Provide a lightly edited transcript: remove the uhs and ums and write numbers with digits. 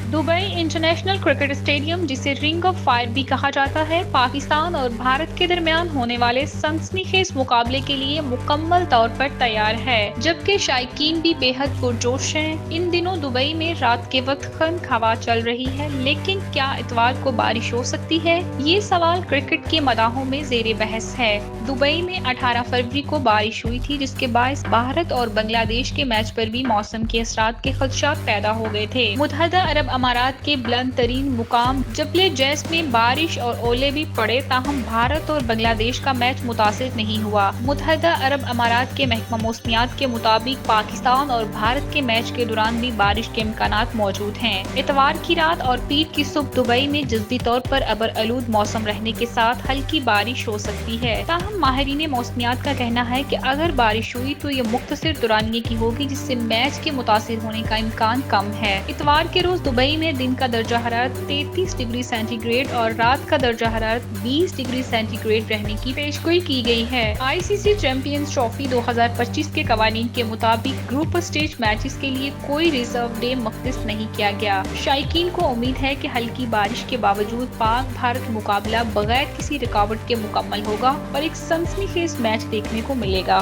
Dubai international cricket stadium, जिसे ring of fire भी कहा जाता है, पाकिस्तान और भारत के दरमियान होने वाले सनसनीखेज मुकाबले के लिए मुकम्मल तौर पर तैयार है, जबकि शायकीन भी बेहद पुरजोश हैं। इन दिनों दुबई में रात के वक्त खंड हवा चल रही है, लेकिन क्या इतवार को बारिश हो सकती है? ये सवाल क्रिकेट के मदाहों में जेर बहस है। दुबई में 18 फरवरी को बारिश हुई थी, जिसके बायस भारत और बांग्लादेश के मैच पर भी मौसम के असरात के खदशात पैदा हो गए थे। मुत्तहदा अरब अमारात के बुलंद तरीन मुकाम जबल जैस में बारिश और ओले भी पड़े, ताहम भारत और बांग्लादेश का मैच मुतासिर नहीं हुआ। मुत्तहदा अरब अमारात के महकमा मौसमियात के मुताबिक पाकिस्तान और भारत के मैच के दौरान भी बारिश के इम्कानात मौजूद हैं। इतवार की रात और पीर की सुबह दुबई में जज़वी तौर पर अबर आलूद मौसम रहने के साथ हल्की बारिश हो सकती है। ताहम माहिरीन मौसमियात का कहना है कि अगर बारिश हुई तो ये मुख्तसर दौरानिये की होगी, जिससे मैच के मुतासिर होने का इम्कान कम है। इतवार के रोज दुबई में दिन का दर्जा हरारत 33 डिग्री सेंटीग्रेड और रात का दर्जा हरारत 20 डिग्री सेंटीग्रेड रहने की पेशगोई की गई है। ICC चैंपियंस ट्रॉफी 2025 के कवानीन के मुताबिक ग्रुप स्टेज मैचेस के लिए कोई रिजर्व डे मख्तिस नहीं किया गया। शायकीन को उम्मीद है कि हल्की बारिश के बावजूद पाक भारत मुकाबला बगैर किसी रुकावट के मुकम्मल होगा और एक सनसनीखेज मैच देखने को मिलेगा।